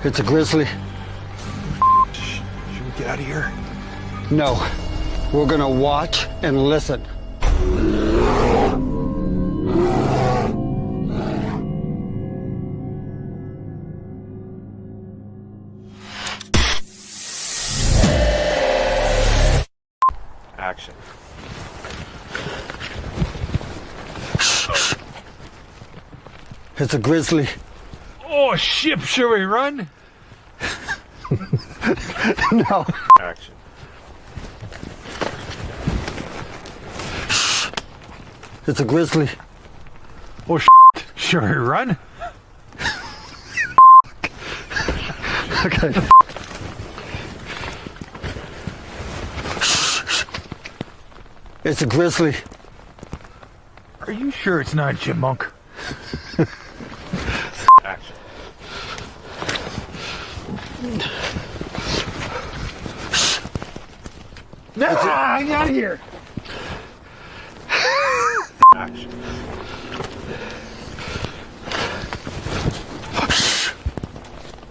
It's a grizzly. Should we get out of here? No, we're gonna watch and listen. Action. It's a grizzly. Oh, shit, should we run? No. Action. It's a grizzly. Oh, shit, should we run? Okay. It's a grizzly. Are you sure it's not a chipmunk? Action. No, I'm out of here. Action.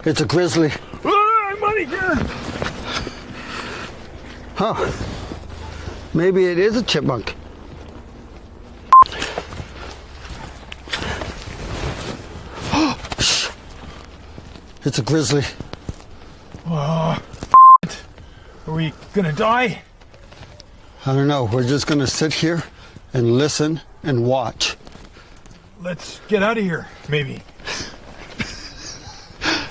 It's a grizzly. I'm out of here. Huh. Maybe it is a chipmunk. It's a grizzly. Are we gonna die? I don't know. We're just gonna sit here and listen and watch. Let's get out of here, maybe.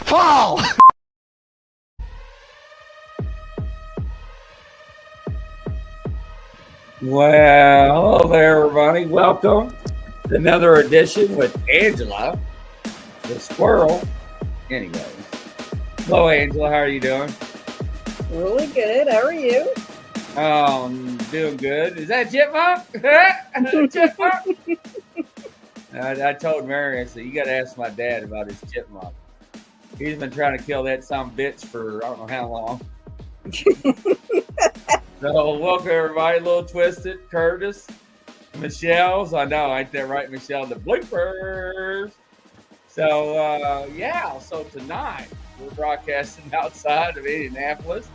Fall! Well, hello there, everybody. Welcome to another edition with Angela, the squirrel. Anyway, hello, Angela. How are you doing? Really good. How are you? Oh, I'm doing good. Is that Chipmunk? Chipmunk? I told Mary, I said, you got to ask my dad about his chipmunk. He's been trying to kill that son of a bitch for I don't know how long. So, welcome everybody. A little twisted. Curtis, Michelle's. I know, ain't that right, Michelle? The bloopers. So, yeah. So tonight we're broadcasting outside of Indianapolis.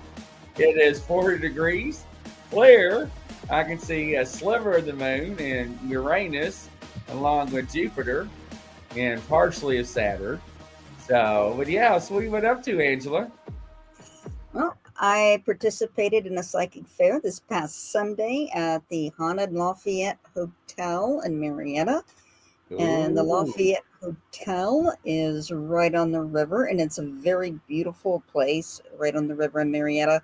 It is 40 degrees. Clear. I can see a sliver of the moon and Uranus, along with Jupiter, and partially of Saturn. So, but yeah. So, what you went up to, Angela? Well, I participated in a psychic fair this past Sunday at the Haunted Lafayette Hotel in Marietta. And the Lafayette Hotel is right on the river, and it's a very beautiful place right on the river in Marietta.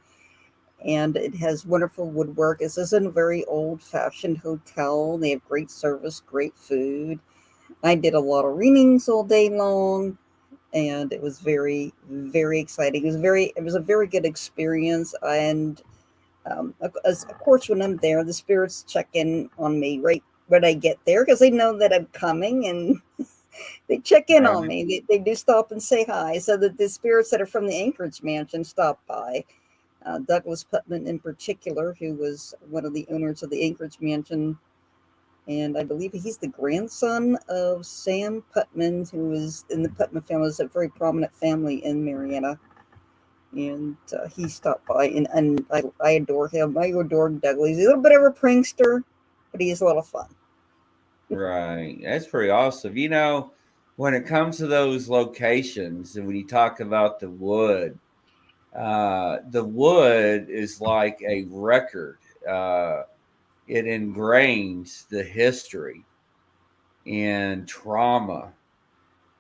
And it has wonderful woodwork. This isn't a very old-fashioned hotel. They have great service, great food. I did a lot of readings all day long, and it was very, very exciting. It was a very good experience. And of course, when I'm there, the spirits check in on me right when I get there because they know that I'm coming, and they check in on me. They do stop and say hi. So that the spirits that are from the Anchorage Mansion stop by. Douglas Putman in particular, who was one of the owners of the Anchorage Mansion. And I believe he's the grandson of Sam Putman, who was in the Putman family. It's a very prominent family in Marietta. And he stopped by, and I adore him. I adore Douglas. He's a little bit of a prankster, but he's a lot of fun. Right. That's pretty awesome. You know, when it comes to those locations, and when you talk about the wood is like a record. It ingrains the history and trauma,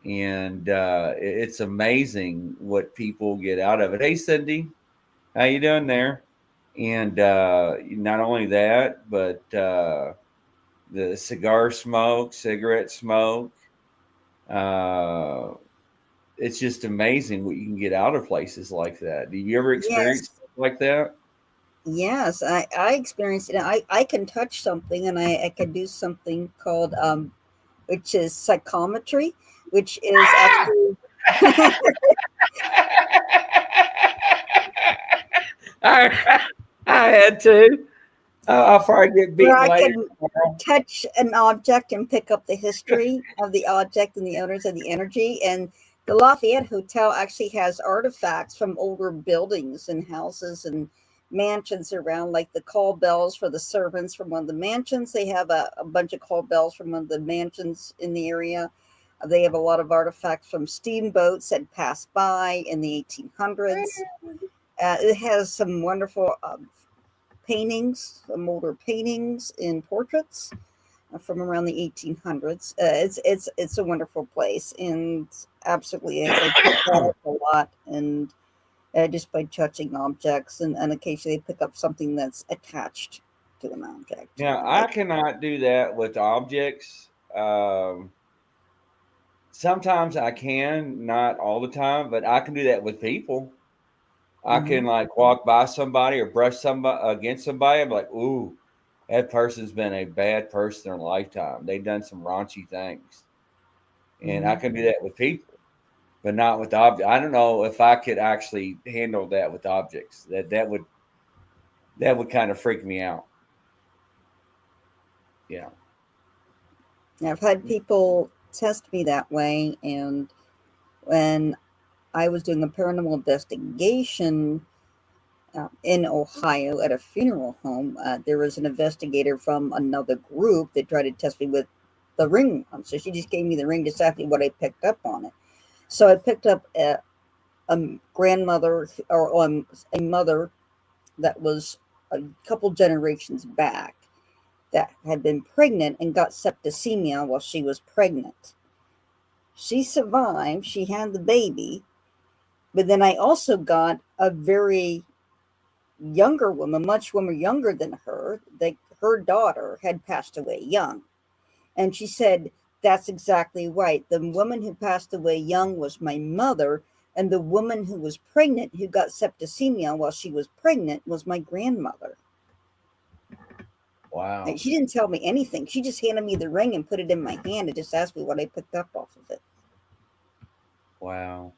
and it's amazing what people get out of it. Hey, Cindy, how you doing there? And not only that, but the cigarette smoke. It's just amazing what you can get out of places like that. Do you ever experience something like that? Yes, I experienced it. I can touch something, and I can do something called which is psychometry, which is actually I had to. I'll probably get beaten where I later. can touch an object and pick up the history of the object and the owners of the energy. And The Lafayette Hotel actually has artifacts from older buildings and houses and mansions around, like the call bells for the servants from one of the mansions. They have a bunch of call bells from one of the mansions in the area. They have a lot of artifacts from steamboats that passed by in the 1800s. It has some wonderful paintings, some older paintings and portraits from around the 1800s. It's a wonderful place, and absolutely, I pick that up a lot, and just by touching objects, and occasionally pick up something that's attached to an object. Now, I cannot do that with objects. Sometimes I can, not all the time, but I can do that with people. I can like walk by somebody or brush somebody against somebody. I'm like, ooh, that person's been a bad person in their lifetime. They've done some raunchy things. And I can do that with people, but not with objects. I don't know if I could actually handle that with objects. That would kind of freak me out. Yeah. I've had people test me that way, and when I was doing a paranormal investigation in Ohio at a funeral home, there was an investigator from another group that tried to test me with the ring. So she just gave me the ring, just asking what I picked up on it. So I picked up a grandmother, or a mother that was a couple generations back, that had been pregnant and got septicemia while she was pregnant. She survived, she had the baby, but then I also got a very younger woman, much woman younger than her, that her daughter had passed away young. And she said, that's exactly right. The woman who passed away young was my mother, and the woman who was pregnant, who got septicemia while she was pregnant, was my grandmother. Wow. And she didn't tell me anything. She just handed me the ring and put it in my hand and just asked me what I picked up off of it. Wow.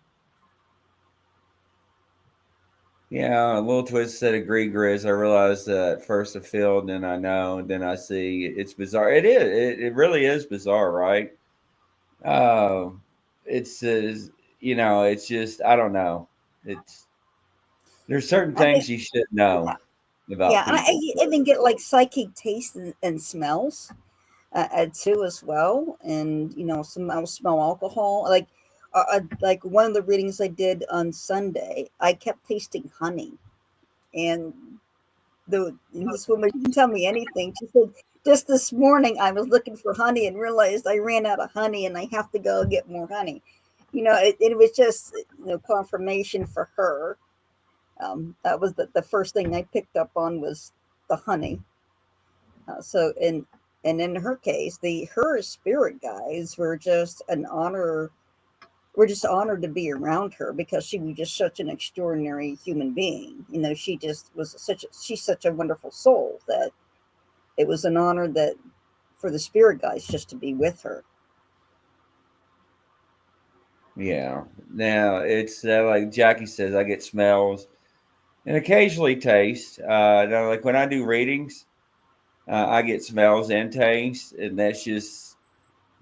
Yeah, a little twist said agree, Grizz. I realized at first I feel, and then I know, and then I see. It's bizarre. It is. It really is bizarre, right? Uh, it's it's just I don't know. It's there's certain I things think, you should know yeah, about and I people. even get like psychic tastes and smells too as well. And some I'll smell alcohol. Like one of the readings I did on Sunday, I kept tasting honey, and this woman didn't tell me anything. She said, just this morning I was looking for honey and realized I ran out of honey and I have to go get more honey. It was just confirmation for her. That was the first thing I picked up on, was the honey. And in her case, her spirit guides were just an honor. We're just honored to be around her, because she was just such an extraordinary human being. She just was she's such a wonderful soul, that it was an honor that for the spirit guides just to be with her. Yeah. Now it's like Jackie says, I get smells and occasionally taste. Now, like when I do readings, I get smells and taste, and that's just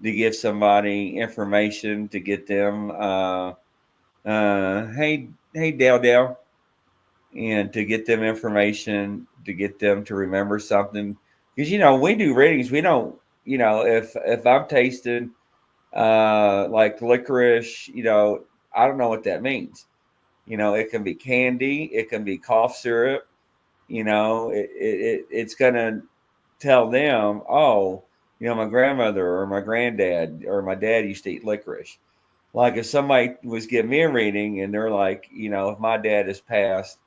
to give somebody information to get them. Hey, Dale, and to get them information to get them to remember something. Because we do readings, we don't. If I'm tasting like licorice, I don't know what that means. It can be candy, it can be cough syrup. It's gonna tell them, oh, my grandmother or my granddad or my dad used to eat licorice. Like if somebody was giving me a reading and they're like, if my dad has passed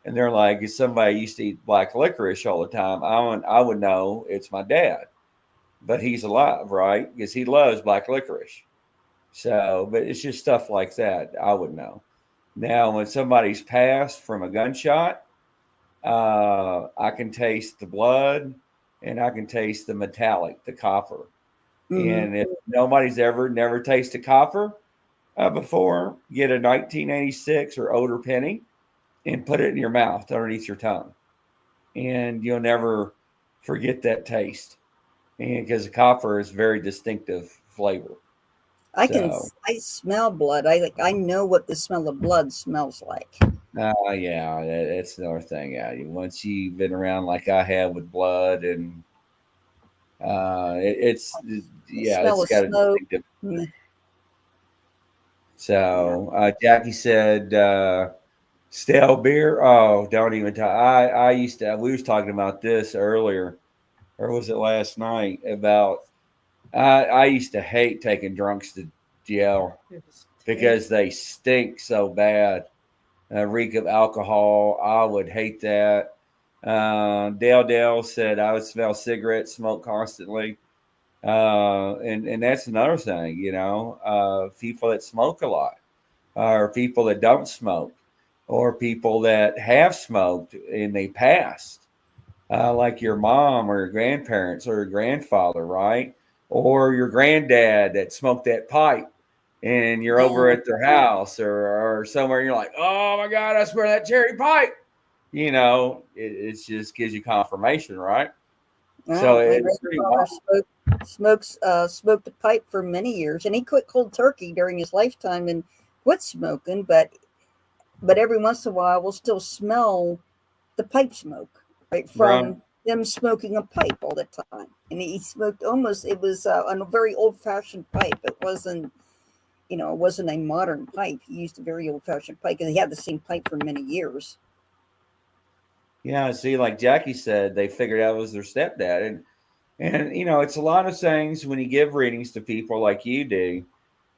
and they're like, if somebody used to eat black licorice all the time, I would know it's my dad, but he's alive, right? Because he loves black licorice. So, but it's just stuff like that I would know. Now, when somebody's passed from a gunshot, I can taste the blood and I can taste the metallic, the copper. Mm-hmm. And if nobody's never tasted copper before, get a 1986 or older penny and put it in your mouth underneath your tongue. And you'll never forget that taste. And because the copper is very distinctive flavor. So, I smell blood. I know what the smell of blood smells like. yeah, that's another thing. Yeah, once you've been around like I have with blood, and The yeah, smell it's of got a smoke. distinctive. Mm, yeah. So, Jackie said, stale beer. Oh, don't even talk. I used to. We was talking about this earlier, or was it last night? About I used to hate taking drunks to jail because they stink so bad. Reek of alcohol. I would hate that. Dale said I would smell cigarette smoke constantly. And that's another thing, people that smoke a lot, or people that don't smoke, or people that have smoked and they passed, like your mom or your grandparents or your grandfather, right? Or your granddad that smoked that pipe, and you're over Yeah. at their house or somewhere, and you're like, oh my God, I smell that cherry pipe. It just gives you confirmation, right? So My it's pretty grandfather wild. smoked a pipe for many years, and he quit cold turkey during his lifetime and quit smoking. But every once in a while, we'll still smell the pipe smoke, right, Right. from them smoking a pipe all the time. And he smoked almost. It was a very old fashioned pipe. It wasn't. It wasn't a modern pipe. He used a very old fashioned pipe, and he had the same pipe for many years. Yeah. See, like Jackie said, they figured out it was their stepdad. And it's a lot of things when you give readings to people like you do.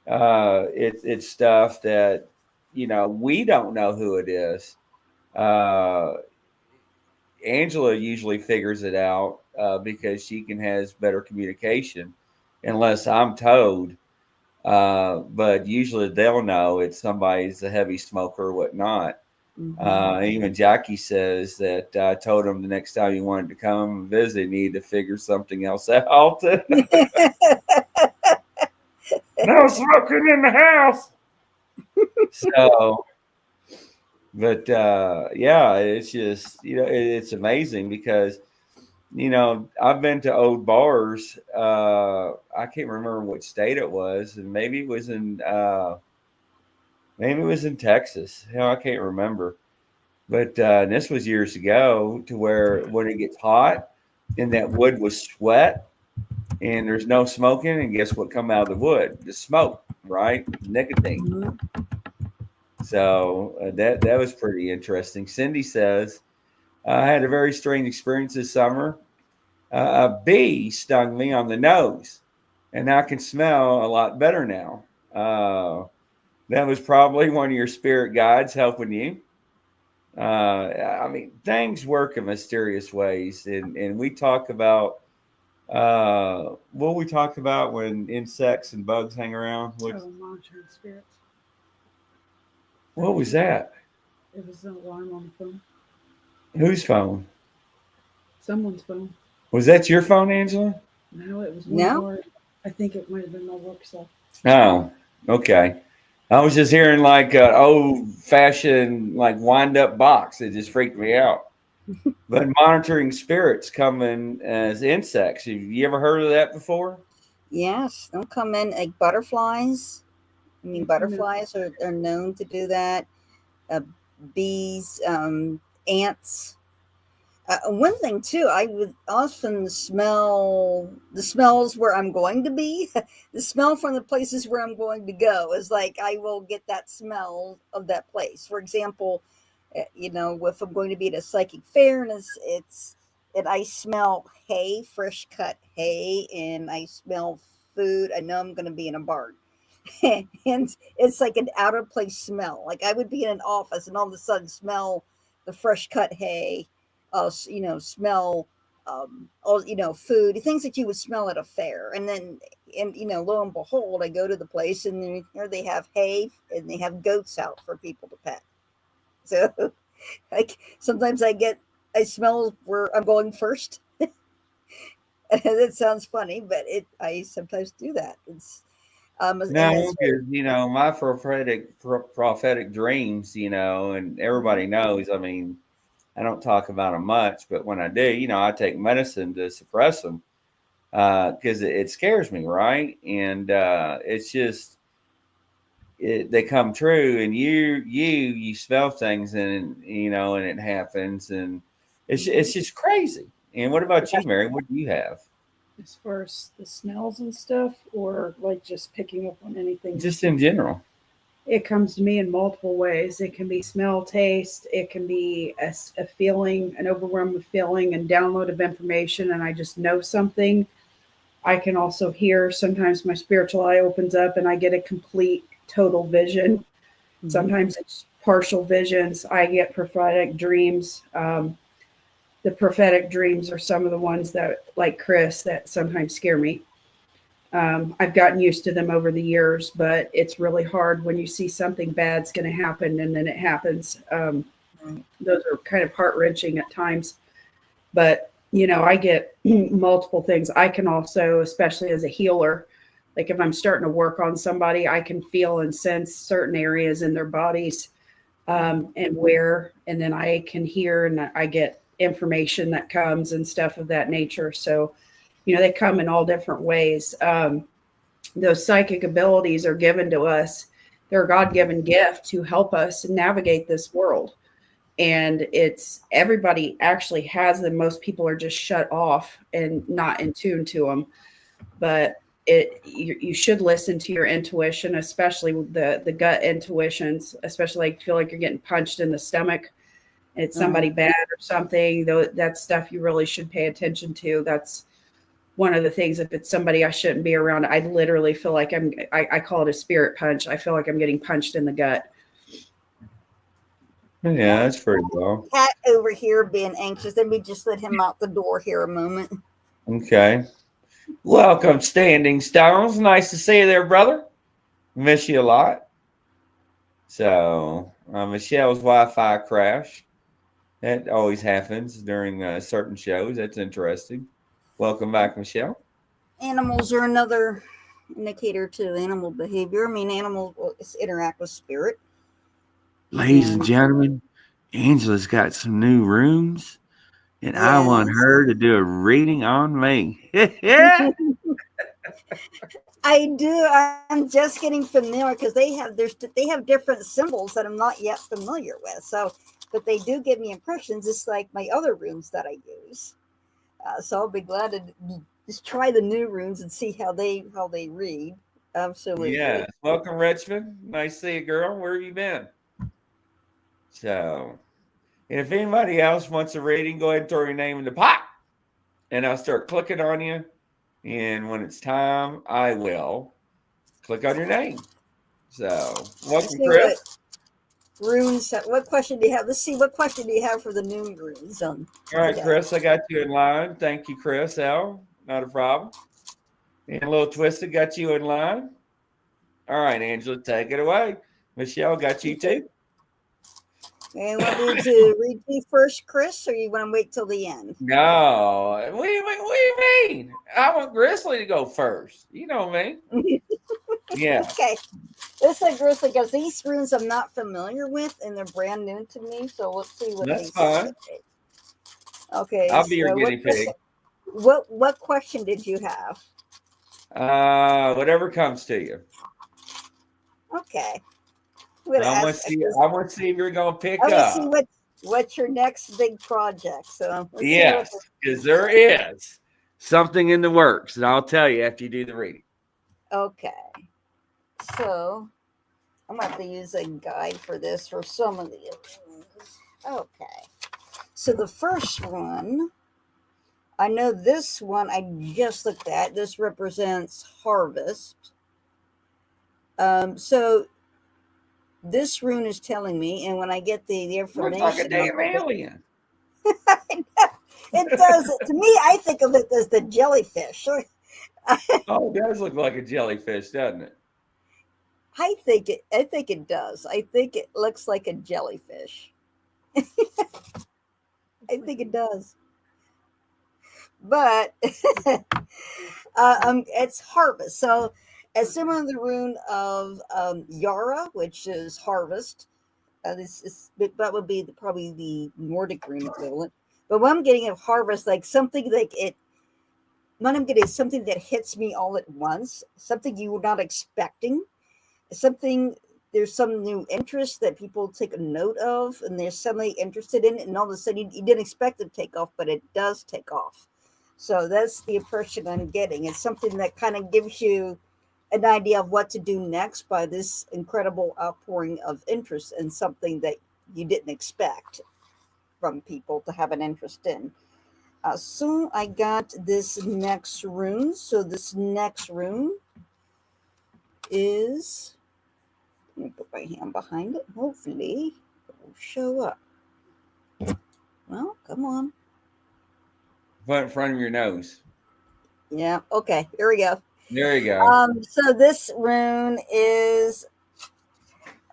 It's stuff that, we don't know who it is. Uh, Angela usually figures it out because she has better communication, unless I'm told. But usually they'll know it's somebody's a heavy smoker or whatnot. Hmm. Even Jackie says that I told him the next time he wanted to come visit, he needed to figure something else out. No smoking in the house. So, but yeah, it's just it's amazing because I've been to old bars. I can't remember which state it was, and maybe it was in Texas. Hell, I can't remember. But and this was years ago, to where when it gets hot and that wood was sweat and there's no smoking, and guess what come out of the wood? The smoke, right? Nicotine. Hmm. So that was pretty interesting. Cindy says, I had a very strange experience this summer. A bee stung me on the nose, and I can smell a lot better now. That was probably one of your spirit guides helping you. I mean, things work in mysterious ways, and we talk about what we talk about when insects and bugs hang around. Monitoring spirits. What was that? It was an alarm on the phone. Whose phone? Someone's phone. Was that your phone, Angela? No, it was one No. more. I think it might have been my work stuff. Oh, okay. I was just hearing like an old fashioned like wind up box. It just freaked me out. But monitoring spirits coming as insects. Have you ever heard of that before? Yes, they'll come in like butterflies. I mean, No. butterflies are known to do that. Uh, Bees, ants. One thing too, I would often smell the smells where I'm going to be. The smell from the places where I'm going to go is like I will get that smell of that place. For example, if I'm going to be at a psychic fair and and I smell hay, fresh cut hay, and I smell food, I know I'm going to be in a barn. And it's like an out of place smell. Like I would be in an office and all of a sudden smell the fresh cut hay, smell all food, things that you would smell at a fair. And then, and lo and behold, I go to the place and here they have hay and they have goats out for people to pet. So, like sometimes I smell where I'm going first. That sounds funny, but I sometimes do that. And No, that's because my prophetic dreams, and everybody knows. I mean, I don't talk about them much, but when I do, I take medicine to suppress them. because it scares me, right? And it's just they come true, and you smell things, and and it happens, and it's just crazy. And what about you, Mary? What do you have? As far as the smells and stuff, or like just picking up on anything? Just in general. It comes to me in multiple ways. It can be smell, taste. It can be a feeling, an overwhelming feeling and download of information, and I just know something. I can also hear, sometimes my spiritual eye opens up and I get a complete, total vision. Mm-hmm. Sometimes it's partial visions. I get prophetic dreams. The prophetic dreams are some of the ones that, like Chris, that sometimes scare me. I've gotten used to them over the years, but it's really hard when you see something bad's going to happen and then it happens. Those are kind of heart-wrenching at times. But, I get multiple things. I can also, especially as a healer, like if I'm starting to work on somebody, I can feel and sense certain areas in their bodies and then I can hear and I get information that comes and stuff of that nature. So, they come in all different ways. Those psychic abilities are given to us. They're a God-given gift to help us navigate this world. And everybody actually has them. Most people are just shut off and not in tune to them. But you should listen to your intuition, especially the gut intuitions, especially like feel like you're getting punched in the stomach. It's somebody bad or something. That stuff you really should pay attention to. That's one of the things. If it's somebody I shouldn't be around, I literally feel like I call it a spirit punch. I feel like I'm getting punched in the gut. Yeah, that's pretty well. Cat over here being anxious. Let me just let him out the door here a moment. Okay. Welcome, Standing Stones. Nice to see you there, brother. Miss you a lot. So, Michelle's Wi-Fi crash. That always happens during certain shows. That's interesting. Welcome back, Michelle. Animals are another indicator to animal behavior. I mean, animals interact with spirit. Ladies and gentlemen, Angela's got some new rooms, and I want her to do a reading on me. I do. I'm just getting familiar because they have different symbols that I'm not yet familiar with. So, but they do give me impressions, just like my other runes that I use. So I'll be glad to just try the new runes and see how they read. Absolutely. Yeah. Welcome, Richmond. Nice to see you, girl. Where have you been? So, and if anybody else wants a reading, go ahead and throw your name in the pot, and I'll start clicking on you. And when it's time, I will click on your name. So, welcome, Chris. Runes. What question do you have? Let's see. What question do you have for the new runes? All right, Chris, I got you in line. Thank you, Chris. Al, not a problem. And a little twisted, got you in line. All right, Angela, take it away. Michelle, got you too. And want me to read you first, Chris, or you want to wait till the end? No. What do you mean? I want Grizzly to go first. You know me. Yeah. Okay. This is Grizzly because these runes I'm not familiar with and they're brand new to me. So let's see what that's fine. Okay. I'll be your guinea pig. What question did you have? Whatever comes to you. Okay. I want to see if you're going to pick up. I want to see what's your next big project. So yes, because there is something in the works, and I'll tell you after you do the reading. Okay. So I'm going to have to use a guide for this for some of the runes. Okay. So the first one, I know this one I just looked at. This represents harvest. So this rune is telling me, and when I get the information, looks like a damn alien. It does. To me, I think of it as the jellyfish. Oh, it does look like a jellyfish, doesn't it? I think it does. I think it looks like a jellyfish. I think it does. But it's harvest. So as similar to the rune of Yara, which is harvest. That would be probably the Nordic rune equivalent. But what I'm getting of harvest, like something like it what I'm getting is something that hits me all at once, something you were not expecting, something, there's some new interest that people take a note of, and they're suddenly interested in it, and all of a sudden you didn't expect it to take off, but it does take off. So that's the impression I'm getting. It's something that kind of gives you an idea of what to do next by this incredible outpouring of interest in something that you didn't expect from people to have an interest in. So I got this next rune. So this next rune is, let me put my hand behind it. Hopefully it will show up. Well, come on. Put it in front of your nose. Yeah. Okay. Here we go. There you go. So this rune is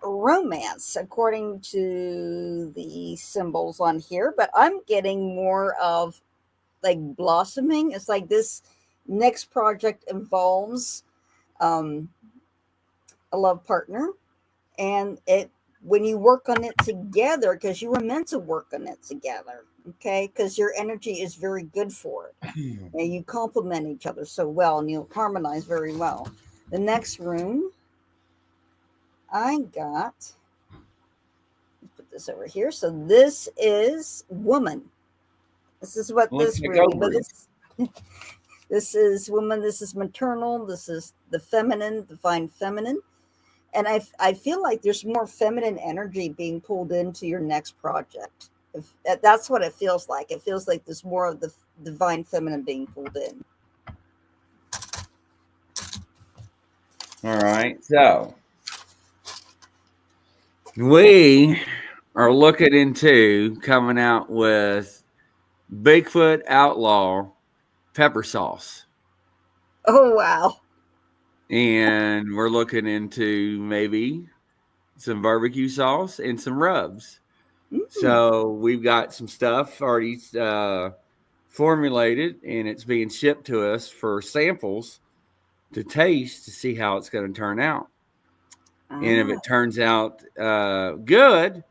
romance, according to the symbols on here, but I'm getting more of like blossoming. It's like this next project involves a love partner, and it, when you work on it together, because you were meant to work on it together, okay, because your energy is very good for it, and you complement each other so well, and you harmonize very well. The next rune I got, let's put this over here. So this is woman. This is what Looks this like rune, but ovaries. this is woman. This is maternal. This is the feminine, divine feminine. And I feel like there's more feminine energy being pulled into your next project. If that's what it feels like. It feels like there's more of the divine feminine being pulled in. All right. So we are looking into coming out with Bigfoot Outlaw pepper sauce. Oh, wow. And we're looking into maybe some barbecue sauce and some rubs. So we've got some stuff already formulated, and it's being shipped to us for samples to taste to see how it's going to turn out. And if it turns out good,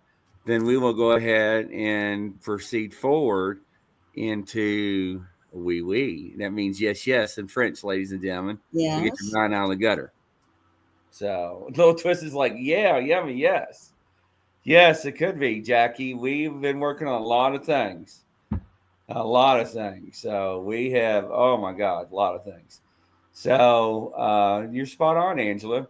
then we will go ahead and proceed forward into oui, oui. That means yes, yes in French, ladies and gentlemen. Yes. To get your mind out of the gutter. So Little Twist is like, yeah, yummy, yes. Yes, it could be, Jackie. We've been working on a lot of things. A lot of things. So we have, oh my God, a lot of things. So you're spot on, Angela.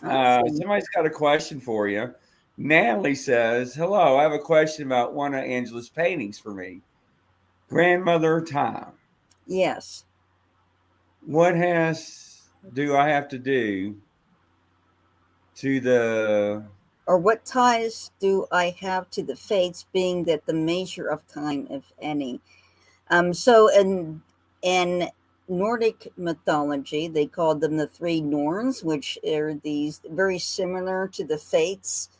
Somebody's got a question for you. Natalie says, hello, I have a question about one of Angela's paintings for me. Grandmother Time. Yes. What do I have to do to the... Or what ties do I have to the fates, being that the measure of time, if any? So in Nordic mythology, they called them the three Norns, which are these very similar to the fates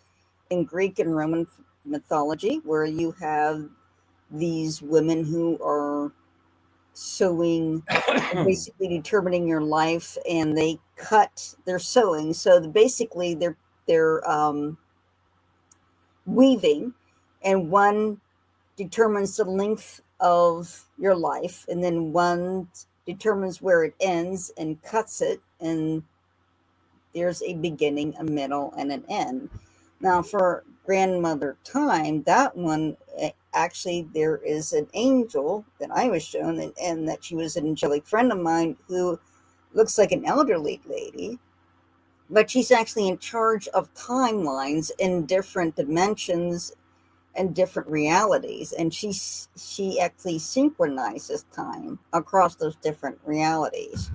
in Greek and Roman mythology, where you have these women who are sewing, basically determining your life, and they cut their sewing. So basically they're weaving, and one determines the length of your life, and then one determines where it ends and cuts it, and there's a beginning, a middle, and an end. Now for Grandmother Time, that one, actually there is an angel that I was shown, and that she was an angelic friend of mine who looks like an elderly lady, but she's actually in charge of timelines in different dimensions and different realities, and she actually synchronizes time across those different realities.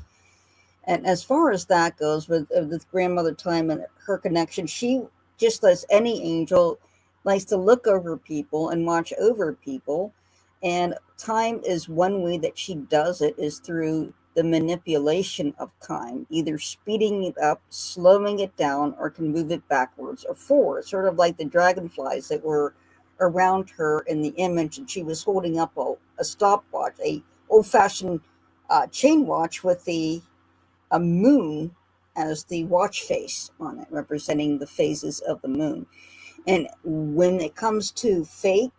And as far as that goes, with Grandmother Time and her connection, she, just as any angel, likes to look over people and watch over people, and time is one way that she does it, is through the manipulation of time, either speeding it up, slowing it down, or can move it backwards or forward, sort of like the dragonflies that were around her in the image, and she was holding up a stopwatch, a old-fashioned chain watch with a moon as the watch face on it, representing the phases of the moon. And when it comes to fate,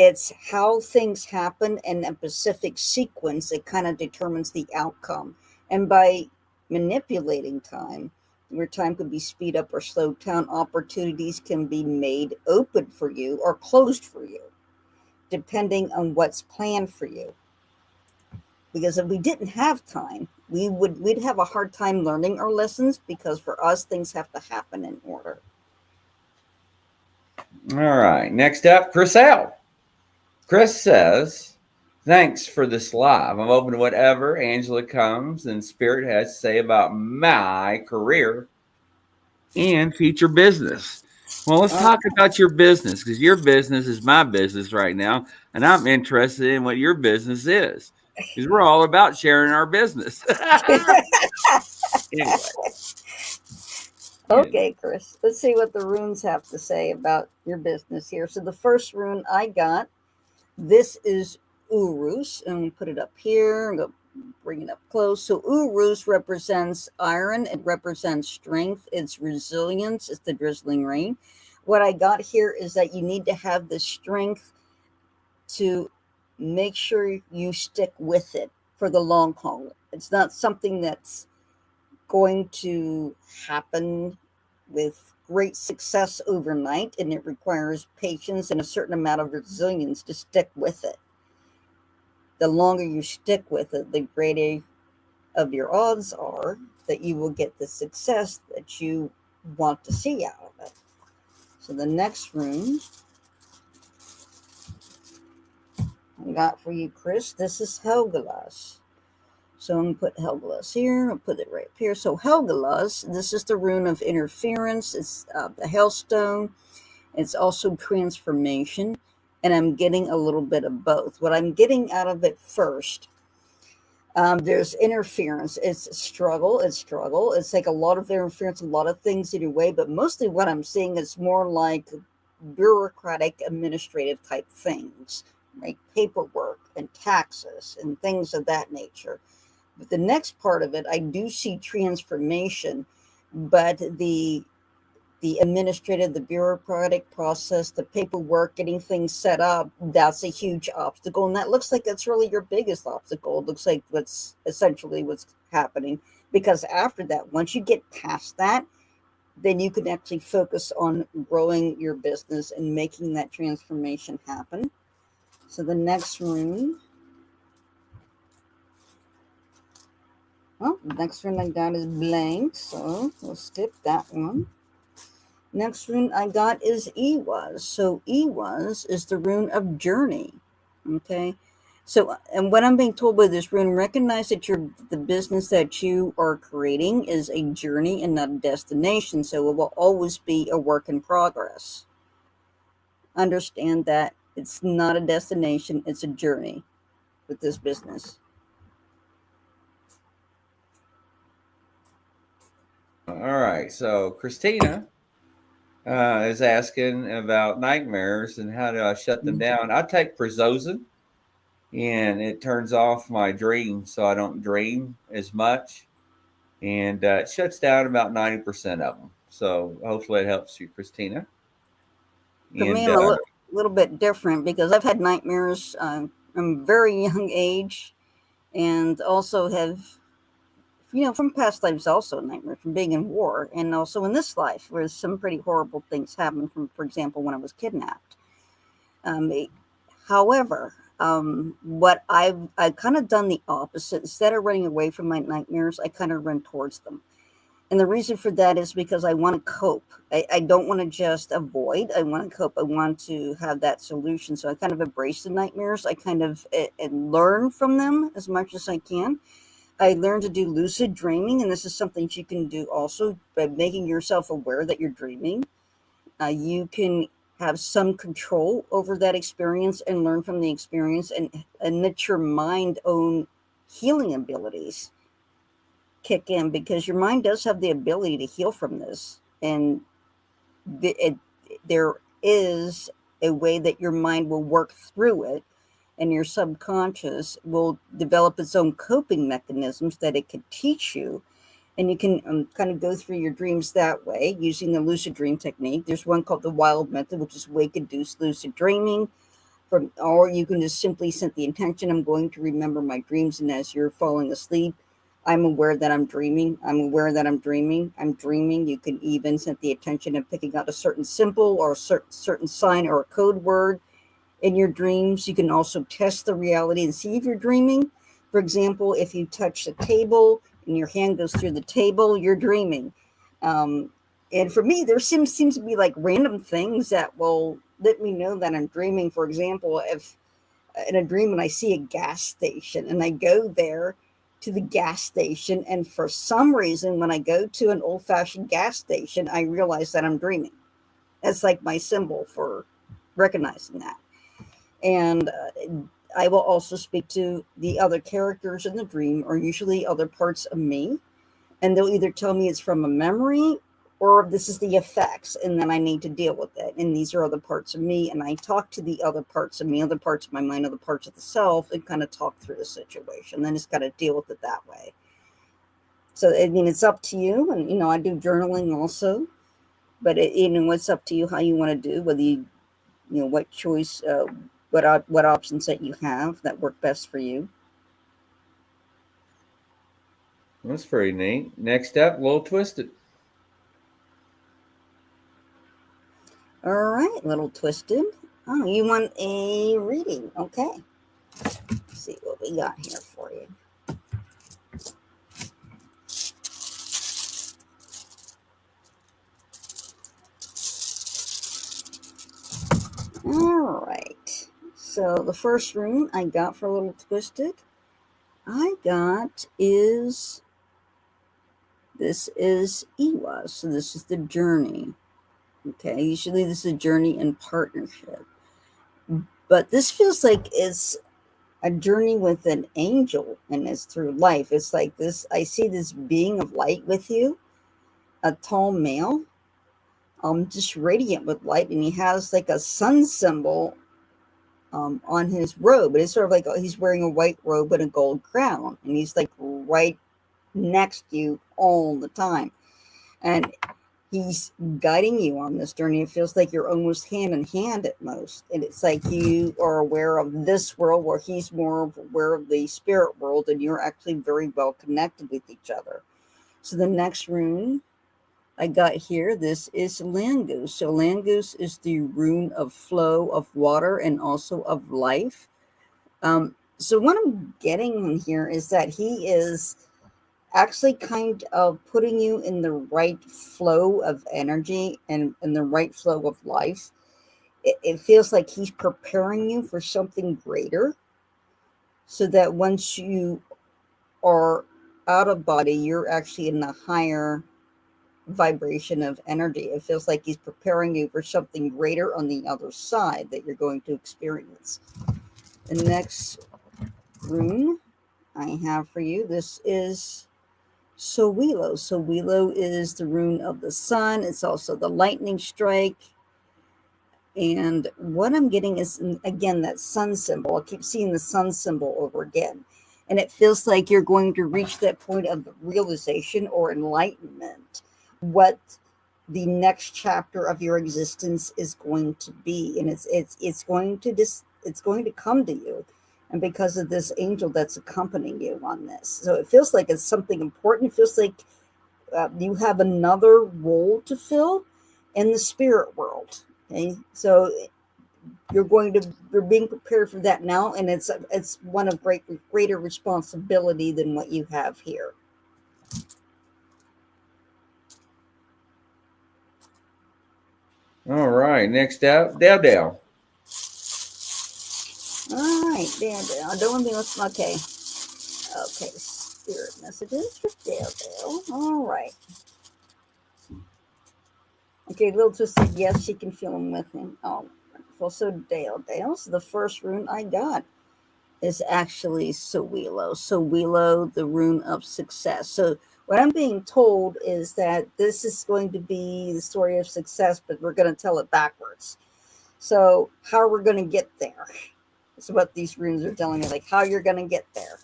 It's how things happen in a specific sequence that kind of determines the outcome. And by manipulating time, where time could be speed up or slowed down, opportunities can be made open for you or closed for you, depending on what's planned for you. Because if we didn't have time, we'd have a hard time learning our lessons, because for us things have to happen in order. All right. Next up, Chris L. Chris says, thanks for this live. I'm open to whatever Angela comes and Spirit has to say about my career and future business. Well, let's talk about your business, because your business is my business right now, and I'm interested in what your business is, because we're all about sharing our business. Anyway. Okay, Chris, let's see what the runes have to say about your business here. So the first rune I got, this is Urus, and we put it up here. I'm going to bring it up close. So Urus represents iron. It represents strength. It's resilience. It's the drizzling rain. What I got here is that you need to have the strength to make sure you stick with it for the long haul. It's not something that's going to happen with great success overnight, and it requires patience and a certain amount of resilience to stick with it. The longer you stick with it, the greater of your odds are that you will get the success that you want to see out of it. So the next rune I got for you, Chris, this is Helgelas. So I'm going to put Helgelas here. I'll put it right up here. So Helgelas, this is the rune of interference. It's the Hailstone. It's also transformation. And I'm getting a little bit of both. What I'm getting out of it first, there's interference. It's struggle. It's like a lot of interference, a lot of things in your way. But mostly what I'm seeing is more like bureaucratic, administrative type things, like paperwork and taxes and things of that nature. But the next part of it, I do see transformation, but the administrative, the bureaucratic process, the paperwork, getting things set up, that's a huge obstacle. And that looks like that's really your biggest obstacle. It looks like that's essentially what's happening. Because after that, once you get past that, then you can actually focus on growing your business and making that transformation happen. So the next rune. Well, the next rune I got is blank, so we'll skip that one. Next rune I got is Ewaz. So Ewaz is the rune of journey. Okay. So, and what I'm being told by this rune, recognize that the business that you are creating is a journey and not a destination. So it will always be a work in progress. Understand that it's not a destination, it's a journey with this business. All right. So Christina is asking about nightmares and how do I shut them down. I take Prozozin, and it turns off my dreams, so I don't dream as much, and it shuts down about 90% of them. So hopefully it helps you, Christina. For me, I'm a little bit different, because I've had nightmares from a very young age, and also have, from past lives, also nightmares from being in war, and also in this life, where some pretty horrible things happened from, for example, when I was kidnapped. However, what I've kind of done the opposite. Instead of running away from my nightmares, I kind of run towards them. And the reason for that is because I want to cope. I don't want to just avoid. I want to cope. I want to have that solution. So I kind of embrace the nightmares. I kind of and learn from them as much as I can. I learned to do lucid dreaming, and this is something that you can do also by making yourself aware that you're dreaming. You can have some control over that experience and learn from the experience, and let your mind own healing abilities kick in, because your mind does have the ability to heal from this. And there is a way that your mind will work through it, and your subconscious will develop its own coping mechanisms that it could teach you. And you can kind of go through your dreams that way using the lucid dream technique. There's one called the wild method, which is wake-induced lucid dreaming. or you can just simply set the intention, I'm going to remember my dreams, and as you're falling asleep, I'm aware that I'm dreaming. I'm aware that I'm dreaming. I'm dreaming. You can even set the attention of picking out a certain symbol or a certain sign or a code word in your dreams. You can also test the reality and see if you're dreaming. For example, if you touch the table and your hand goes through the table, you're dreaming. And for me, there seems to be like random things that will let me know that I'm dreaming. For example, if in a dream and I see a gas station and I go there to the gas station, and for some reason, when I go to an old-fashioned gas station, I realize that I'm dreaming. That's like my symbol for recognizing that. And I will also speak to the other characters in the dream, or usually other parts of me, and they'll either tell me it's from a memory or this is the effects, and then I need to deal with it. And these are other parts of me, and I talk to the other parts of me, other parts of my mind, other parts of the self, and kind of talk through the situation. Then just got to deal with it that way. So, I mean, it's up to you. And, I do journaling also, but it's up to you how you want to do, whether what choice, what options that you have that work best for you. That's pretty neat. Next up, a little twisted. All right, little twisted. Oh, you want a reading? Okay. Let's see what we got here for you. All right. So the first rune I got for a little twisted, this is Iwa. So this is the journey. Okay. Usually this is a journey in partnership, but this feels like it's a journey with an angel, and it's through life. It's like this. I see this being of light with you, a tall male, just radiant with light, and he has like a sun symbol on his robe. But it's sort of like he's wearing a white robe and a gold crown, and he's like right next to you all the time, and he's guiding you on this journey. It feels like you're almost hand in hand at most, and it's like you are aware of this world where he's more aware of the spirit world, and you're actually very well connected with each other. So the next rune I got here, this is Langoose. So Langoose is the rune of flow of water and also of life. So what I'm getting here is that he is actually kind of putting you in the right flow of energy and in the right flow of life. It feels like he's preparing you for something greater, so that once you are out of body, you're actually in a higher vibration of energy. It feels like he's preparing you for something greater on the other side that you're going to experience. The next rune I have for you, this is Sowilo. Sowilo is the rune of the sun. It's also the lightning strike. And what I'm getting is, again, that sun symbol. I keep seeing the sun symbol over again. And it feels like you're going to reach that point of realization or enlightenment, what the next chapter of your existence is going to be. And it's going to come to you. And because of this angel that's accompanying you on this. So it feels like it's something important. It feels like you have another role to fill in the spirit world. Okay, so you're being prepared for that now, and it's one of greater responsibility than what you have here. All right, next up, Dell. All right, there. I don't want to be okay. Okay, spirit messages for Dale. All right. Okay, Little Twisted, yes, she can feel him with him. Oh, wonderful. So Dale. So the first rune I got is actually Sowilo. Sowilo, the rune of success. So what I'm being told is that this is going to be the story of success, but we're going to tell it backwards. So how we're going to get there. That's what these runes are telling me, like how you're going to get there.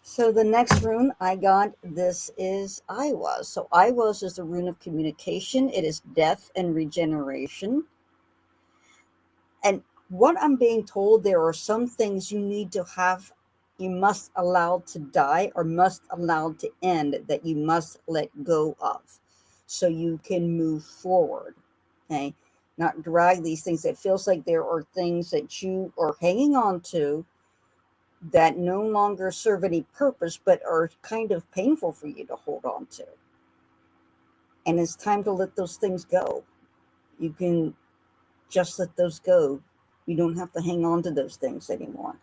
So the next rune I got, this is Iwas. So Iwas is the rune of communication. It is death and regeneration. And what I'm being told, there are some things you need to have, you must allow to die or must allow to end, that you must let go of so you can move forward. Okay. Not drag these things. It feels like there are things that you are hanging on to that no longer serve any purpose, but are kind of painful for you to hold on to. And it's time to let those things go. You can just let those go. You don't have to hang on to those things anymore.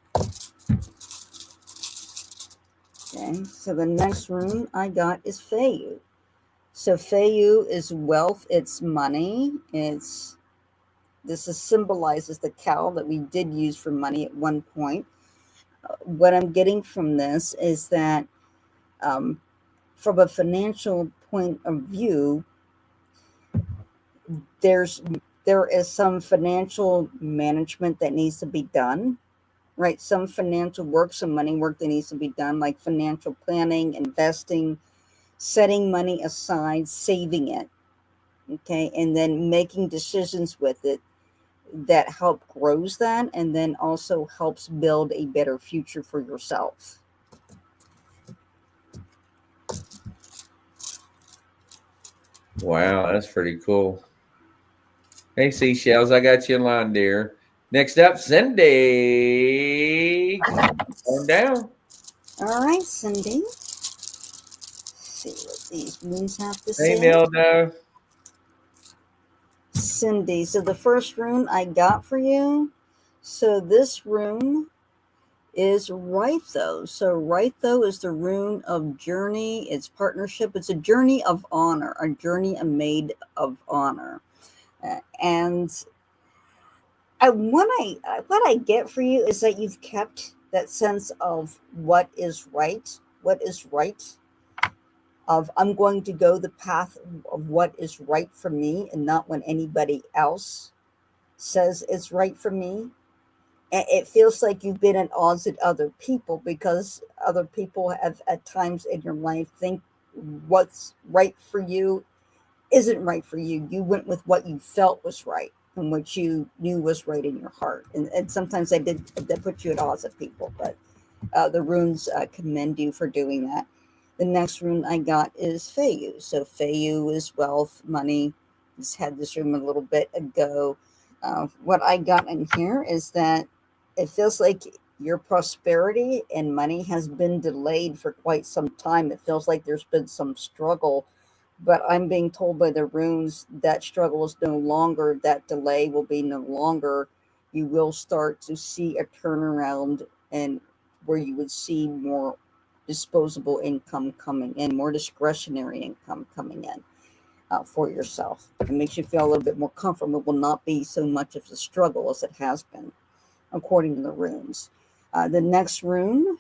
Okay, so the next rune I got is Feiyu. So Feiyu is wealth, it's money, this symbolizes the cow that we did use for money at one point. What I'm getting from this is that from a financial point of view, there is some financial management that needs to be done, right? Some financial work, some money work that needs to be done, like financial planning, investing, setting money aside, saving it, okay, and then making decisions with it that help grows that, and then also helps build a better future for yourself. Wow, that's pretty cool. Hey, Seashells, I got you in line, dear. Next up, Cindy. On down. All right, Cindy. Let's see what these runes have to Hey, say. Neldo. Cindy, so the first rune I got for you, so this rune is Rytho. So Rytho is the rune of journey, it's partnership, it's a journey of honor, a journey made of honor. And what I get for you is that you've kept that sense of what is right, of I'm going to go the path of what is right for me and not when anybody else says it's right for me. And it feels like you've been at odds with other people because other people have at times in your life think what's right for you isn't right for you. You went with what you felt was right and what you knew was right in your heart. And sometimes that put you at odds with people, but the runes commend you for doing that. The next rune I got is Feiyu. So Feiyu is wealth, money. Just had this rune a little bit ago. What I got in here is that it feels like your prosperity and money has been delayed for quite some time. It feels like there's been some struggle, but I'm being told by the runes that struggle is no longer, that delay will be no longer. You will start to see a turnaround, and where you would see more disposable income coming in, more discretionary income coming in for yourself. It makes you feel a little bit more comfortable. It will not be so much of a struggle as it has been, according to the runes. The next rune,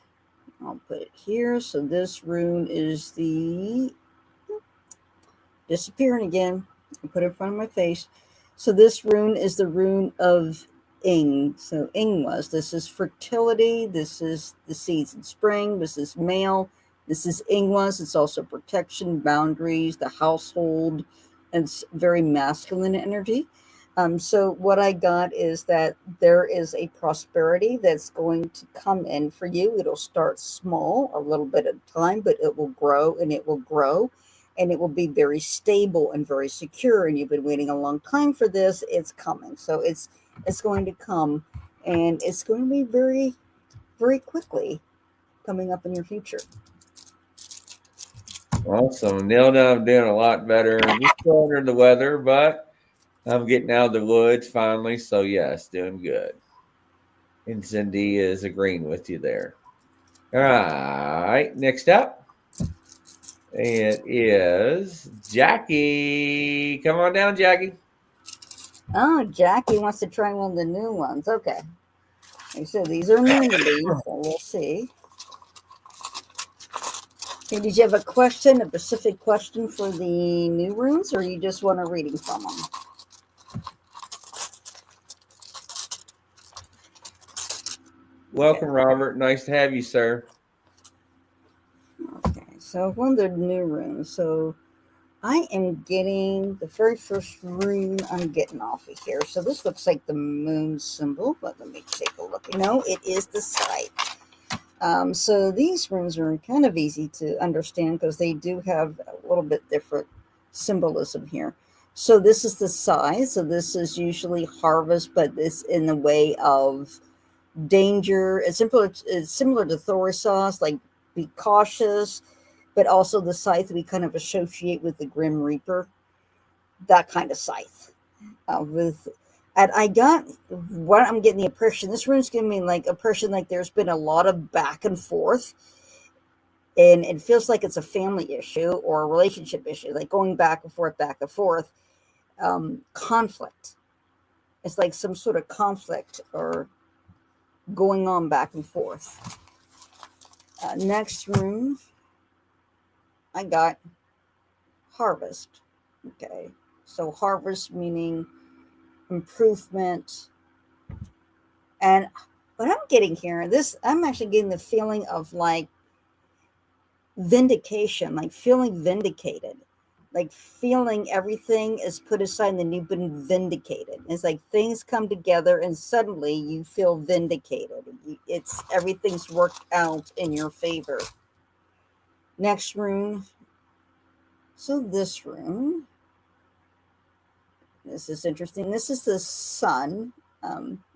I'll put it here. So this rune is the disappearing again. I put it in front of my face. So this rune is the rune of Ing. So this is fertility. This is the seeds in spring. This is male. This is Ingwas. It's also protection, boundaries, the household, and it's very masculine energy. So what I got is that there is a prosperity that's going to come in for you. It'll start small, a little bit at a time, but it will grow and it will grow. And it will be very stable and very secure. And you've been waiting a long time for this. It's coming. So it's going to come, and it's going to be very, very quickly coming up in your future. Awesome. Nelda, I'm doing a lot better. Just still under the weather, but I'm getting out of the woods finally. So, yes, doing good. And Cindy is agreeing with you there. All right. Next up, it is Jackie. Come on down, Jackie. Oh, Jackie wants to try one of the new ones. Okay. So these are new to me, so we'll see. Okay, did you have a question, a specific question for the new runes, or you just want a reading from them? Welcome, Robert. Nice to have you, sir. Okay, so one of the new runes. So I am getting the very first rune I'm getting off of here. So this looks like the moon symbol, but let me take a look. No, it is the scythe. So these runes are kind of easy to understand because they do have a little bit different symbolism here. So this is the scythe. So this is usually harvest, but it's in the way of danger. It's similar to Thor sauce, like be cautious, but also the scythe we kind of associate with the Grim Reaper, that kind of scythe. And I got what I'm getting the impression. This room's giving me like a person like there's been a lot of back and forth, and it feels like it's a family issue or a relationship issue, like going back and forth, conflict. It's like some sort of conflict or going on back and forth. Next room, I got harvest. Okay, so harvest meaning improvement. And what I'm getting here, I'm actually getting the feeling of like vindication, like feeling vindicated, like feeling everything is put aside and then you've been vindicated. It's like things come together and suddenly you feel vindicated. It's everything's worked out in your favor. Next room. So this room, this is interesting. This is the sun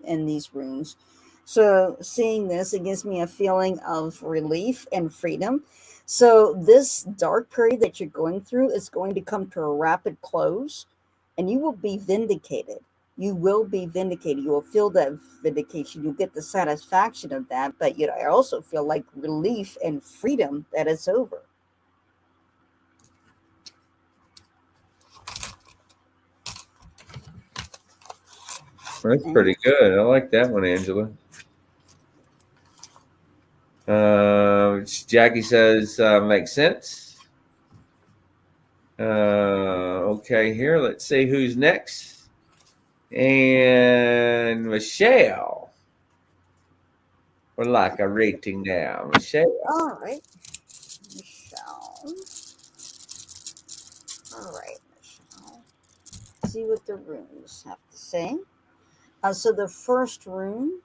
in these rooms. So seeing this, it gives me a feeling of relief and freedom. So this dark period that you're going through is going to come to a rapid close, and you will be vindicated. You will be vindicated. You will feel that vindication. You'll get the satisfaction of that, but I also feel like relief and freedom that it's over. That's pretty good. I like that one, Angela. Jackie says makes sense. Okay, here let's see who's next. And Michelle. We're like a rating now, Michelle. All right, Michelle. All right, Michelle. See what the runes have to say. So the first rune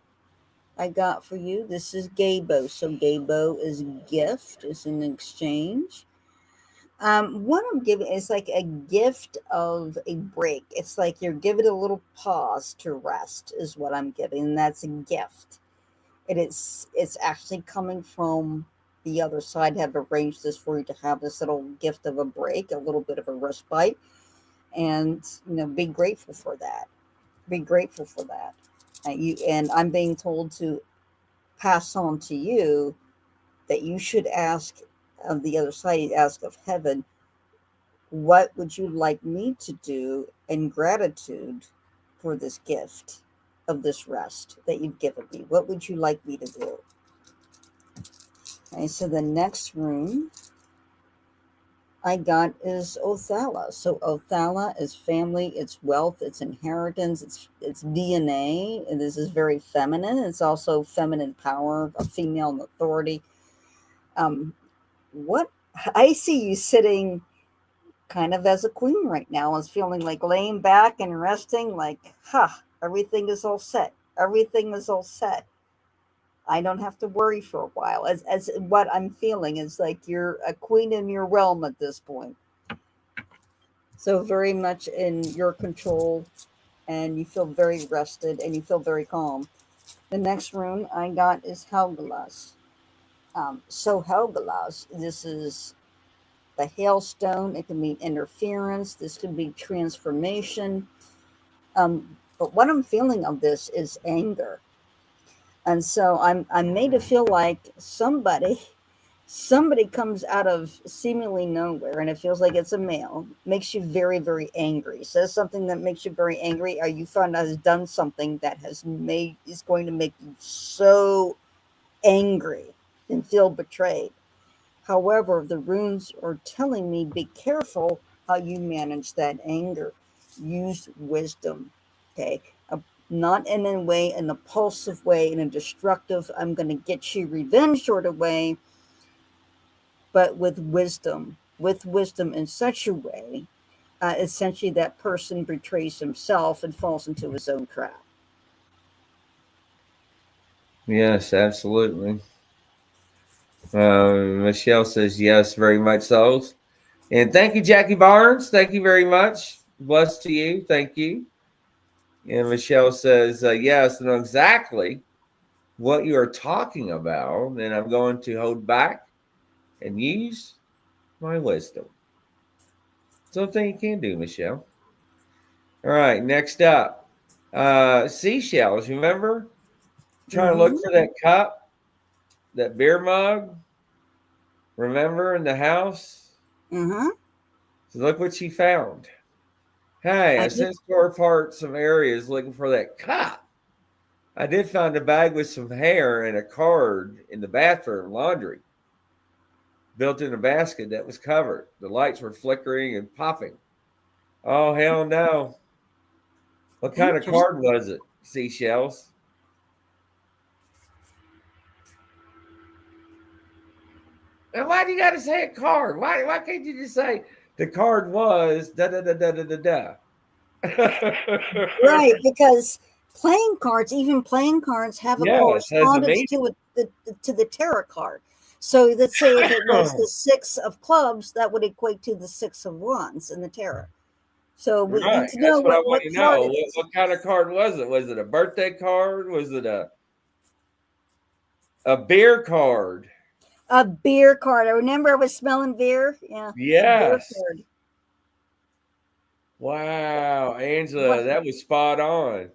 I got for you, this is Gabo. So Gabo is gift, is an exchange. What I'm giving is like a gift of a break. It's like you're giving a little pause to rest is what I'm giving. And that's a gift. It's actually coming from the other side. Have arranged this for you to have this little gift of a break, a little bit of a respite, and be grateful for that. Be grateful for that. And I'm being told to pass on to you that you should ask of the other side, ask of heaven, what would you like me to do in gratitude for this gift of this rest that you've given me? What would you like me to do? Okay, so the next rune I got is Othala. So Othala is family, it's wealth, it's inheritance, it's DNA, and this is very feminine. It's also feminine power, a female authority. What I see you sitting kind of as a queen right now, is feeling like laying back and resting, like, everything is all set. Everything is all set. I don't have to worry for a while. As what I'm feeling is like you're a queen in your realm at this point. So very much in your control, and you feel very rested and you feel very calm. The next rune I got is Helgelas. So Helgelas, this is the hailstone. It can mean interference. This could be transformation. But what I'm feeling of this is anger. And so I'm made to feel like somebody comes out of seemingly nowhere, and it feels like it's a male, makes you very, very angry, says something that makes you very angry, or you found out has done something that is going to make you so angry and feel betrayed. However, the runes are telling me, be careful how you manage that anger. Use wisdom, okay? Not in a way, an impulsive way, in a destructive, I'm going to get you revenge sort of way, but with wisdom with wisdom in such a way, essentially that person betrays himself and falls into his own trap. Yes, absolutely. Michelle says yes, very much so. And thank you, Jackie Barnes. Thank you very much. Blessed to you. Thank you. And Michelle says, yes, I know exactly what you are talking about. And I'm going to hold back and use my wisdom. Something you can do, Michelle. All right, next up. Seashells, remember? Trying to look for that cup, that beer mug. Remember in the house? Mm-hmm. So look what she found. Hey, I since tore apart some areas looking for that cup. I did find a bag with some hair and a card in the bathroom laundry, built in a basket that was covered. The lights were flickering and popping. Oh, hell no. What kind of card was it, Seashells? And why do you got to say a card? Why can't you just say the card was da da da da da da da? Right, because even playing cards have a correspondence to the tarot card. So let's say if it was the 6 of clubs, that would equate to the 6 of wands in the tarot. So we need to know what I want to know. it is. What kind of card was it? Was it a birthday card? Was it a beer card? A beer card. I remember I was smelling beer. Yeah. Yes. Wow, Angela, that was spot on.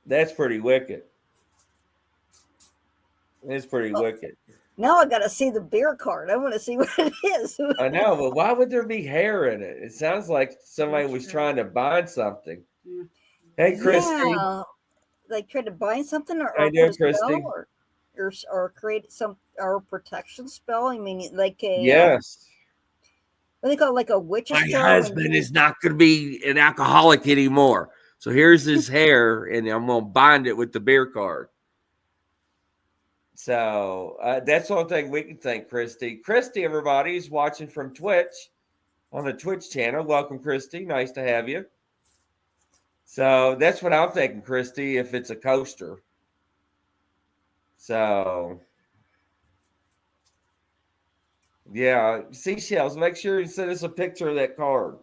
That's pretty wicked. It's pretty wicked. Now I got to see the beer card. I want to see what it is. I know, but why would there be hair in it? It sounds like somebody was trying to bind something. Yeah. Hey, Christy. Yeah, like try to bind something or put a spell or create some or protection spell. I mean, like a yes. What do they call it? Like a witch's My husband is not going to be an alcoholic anymore. So here's his hair, and I'm going to bind it with the beer card. So that's the only thing we can think, Christy. Christy, everybody, is watching from Twitch on the Twitch channel. Welcome, Christy. Nice to have you. So that's what I'm thinking, Christy, if it's a coaster. So, yeah, Seashells, make sure you send us a picture of that card.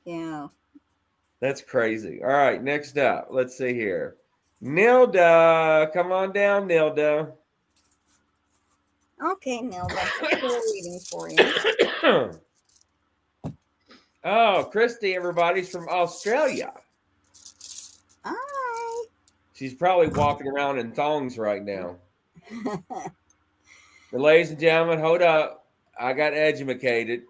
Yeah. That's crazy. All right, next up. Let's see here. Nilda. Come on down, Nilda. Okay, Nilda. We're reading for you. Oh, Christy, everybody's from Australia. Hi. She's probably walking around in thongs right now. But ladies and gentlemen, hold up. I got educated.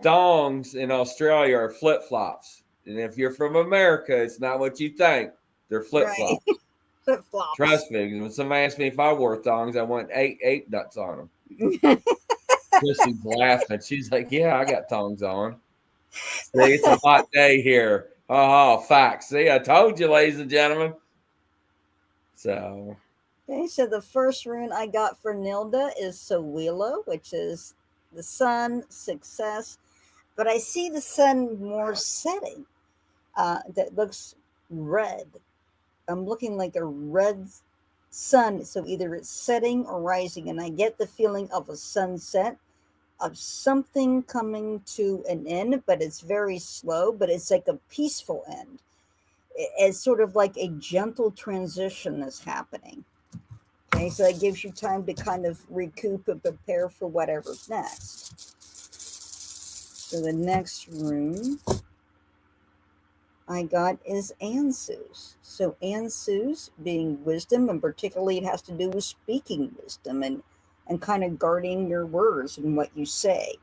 Thongs in Australia are flip-flops. And if you're from America, it's not what you think. They're flip-flops. Right. Flip-flops. Trust me. When somebody asked me if I wore thongs, I want eight nuts on them. Christy's laughing. She's like, yeah, I got thongs on. See, it's a hot day here. Oh, facts. See, I told you, ladies and gentlemen. So. Okay, so the first rune I got for Nilda is Sowila, which is the sun, success. But I see the sun more setting. That looks red. I'm looking like a red sun. So either it's setting or rising. And I get the feeling of a sunset, of something coming to an end, but it's very slow, but it's like a peaceful end. It's sort of like a gentle transition is happening. Okay, so that gives you time to kind of recoup and prepare for whatever's next. So the next rune I got is Ansus. So Ansus being wisdom, and particularly it has to do with speaking wisdom and kind of guarding your words and what you say.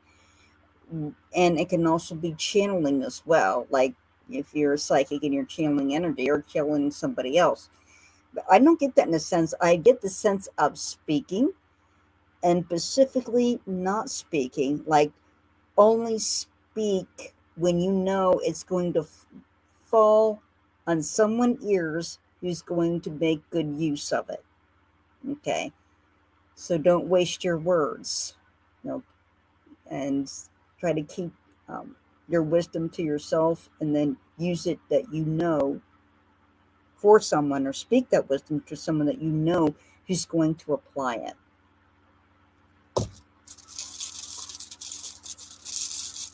And it can also be channeling as well, like if you're a psychic and you're channeling energy or killing somebody else. But I don't get that in a sense. I get the sense of speaking and specifically not speaking, like only speak when you know it's going to fall on someone's ears who's going to make good use of it. Okay. So don't waste your words. you know, and try to keep your wisdom to yourself, and then use it that you know for someone, or speak that wisdom to someone that you know who's going to apply it.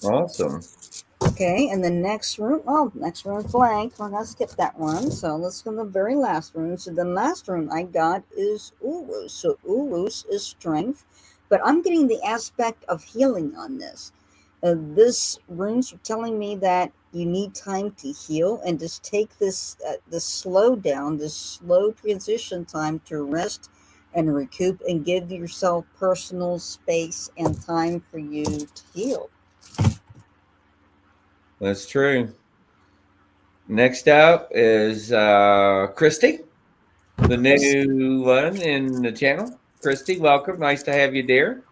Awesome. Okay, and the next room, oh, next room is blank. We're going to skip that one. So let's go to the very last room. So the last room I got is Ulus. So Ulus is strength, but I'm getting the aspect of healing on this. This room's telling me that you need time to heal, and just take this slow down, this slow transition time to rest and recoup, and give yourself personal space and time for you to heal. That's true. Next up is Christy, the new one in the channel. Christy, welcome. Nice to have you, dear.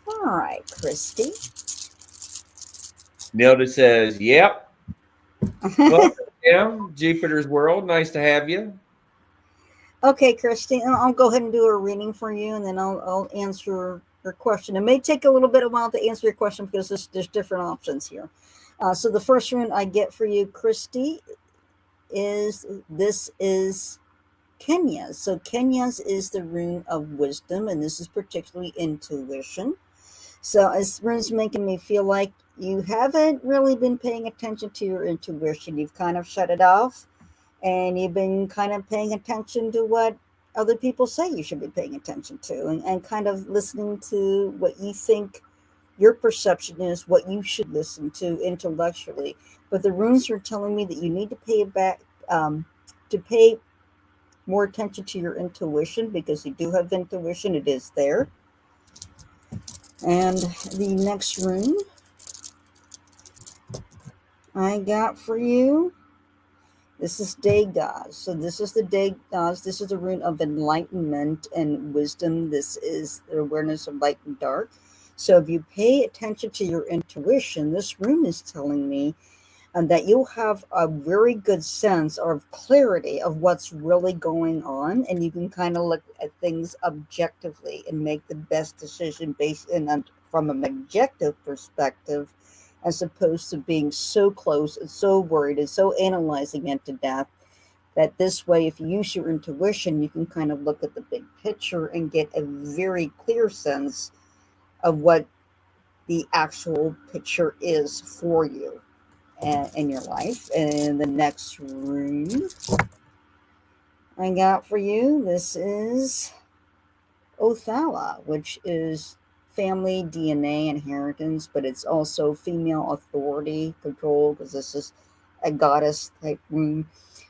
All right, Christy. Nilda says, yep. Welcome, Tim. Jupiter's World. Nice to have you. Okay, Christy, I'll go ahead and do a reading for you, and then I'll answer your question. It may take a little bit of a while to answer your question because there's different options here. So the first rune I get for you, Christy, is Kenya's. So Kenya's is the rune of wisdom, and this is particularly intuition. So this rune's making me feel like you haven't really been paying attention to your intuition. You've kind of shut it off, and you've been kind of paying attention to what other people say you should be paying attention to, and kind of listening to what you think your perception is, what you should listen to intellectually. But the runes are telling me that you need to pay more attention to your intuition, because you do have intuition. It is there. And the next rune I got for you, this is Daygaz. So this is the Daygaz. This is a rune of enlightenment and wisdom. This is the awareness of light and dark. So if you pay attention to your intuition, this rune is telling me that you'll have a very good sense of clarity of what's really going on, and you can kind of look at things objectively and make the best decision based from an objective perspective, as opposed to being so close and so worried and so analyzing into death. That this way, if you use your intuition, you can kind of look at the big picture and get a very clear sense of what the actual picture is for you in your life. And the next rune I got for you, this is Othala, which is family DNA inheritance, but it's also female authority control, because this is a goddess type rune.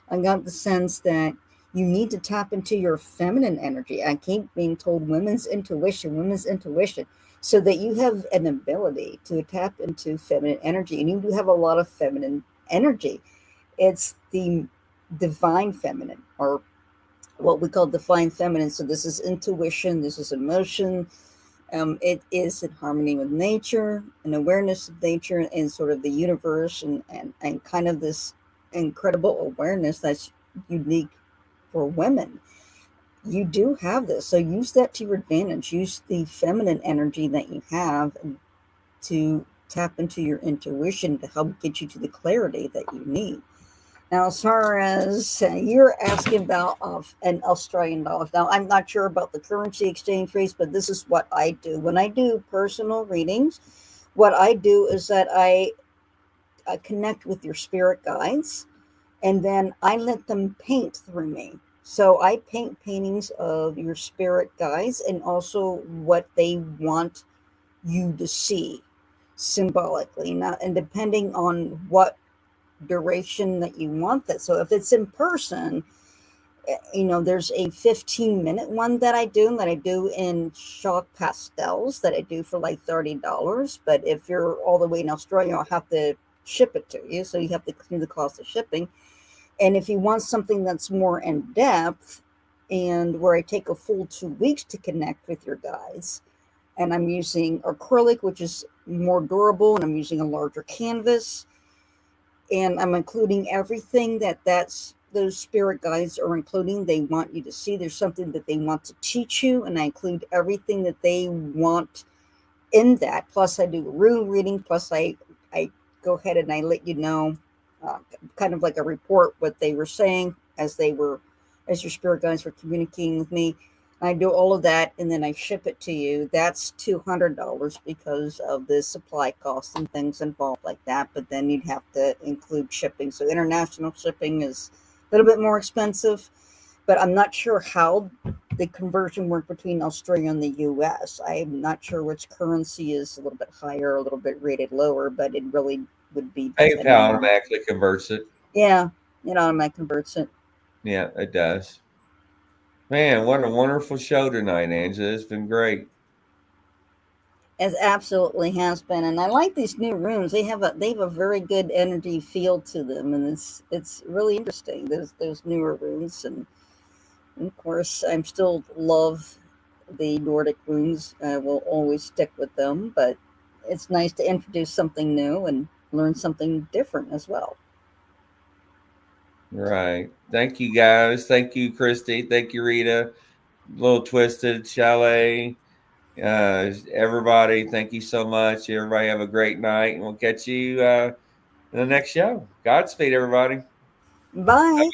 I got the sense that you need to tap into your feminine energy. I keep being told women's intuition, so that you have an ability to tap into feminine energy. And you do have a lot of feminine energy. It's the divine feminine, or what we call divine feminine. So this is intuition, this is emotion. It is in harmony with nature, an awareness of nature and sort of the universe, and kind of this incredible awareness that's unique for women. You do have this, so use that to your advantage. Use the feminine energy that you have to tap into your intuition to help get you to the clarity that you need. Now, as far as you're asking about an Australian dollar, now I'm not sure about the currency exchange rates, but this is what I do. When I do personal readings, what I do is that I connect with your spirit guides, and then I let them paint through me. So I paint paintings of your spirit guides, and also what they want you to see symbolically. Now, and depending on what duration that you want that. So if it's in person, there's a 15-minute one that I do in chalk pastels that I do for like $30. But if you're all the way in Australia, I'll have to ship it to you. So you have to clear the cost of shipping. And if you want something that's more in depth, and where I take a full 2 weeks to connect with your guides, and I'm using acrylic, which is more durable, and I'm using a larger canvas, and I'm including everything those spirit guides are including. They want you to see. There's something that they want to teach you, and I include everything that they want in that. Plus, I do a room reading. Plus, I go ahead and I let you know, kind of like a report what they were saying as your spirit guides were communicating with me. I do all of that, and then I ship it to you. That's $200 because of the supply costs and things involved like that. But then you'd have to include shipping. So international shipping is a little bit more expensive. But I'm not sure how the conversion worked between Australia and the U.S. I'm not sure which currency is a little bit higher, a little bit rated lower, but it really would be depending PayPal on. automatically converts it. Yeah, it automatically converts it. Yeah, it does. Man, what a wonderful show tonight, Angela. It's been great. It absolutely has been, and I like these new rooms. They have a very good energy feel to them, and it's really interesting. Those newer rooms, and of course, I'm still love the Nordic rooms. I will always stick with them, but it's nice to introduce something new and learn something different as well. Right. Thank you, guys. Thank you, Christy. Thank you, Rita. Little Twisted, Chalet. Everybody, thank you so much. Everybody have a great night, and we'll catch you in the next show. Godspeed, everybody. Bye.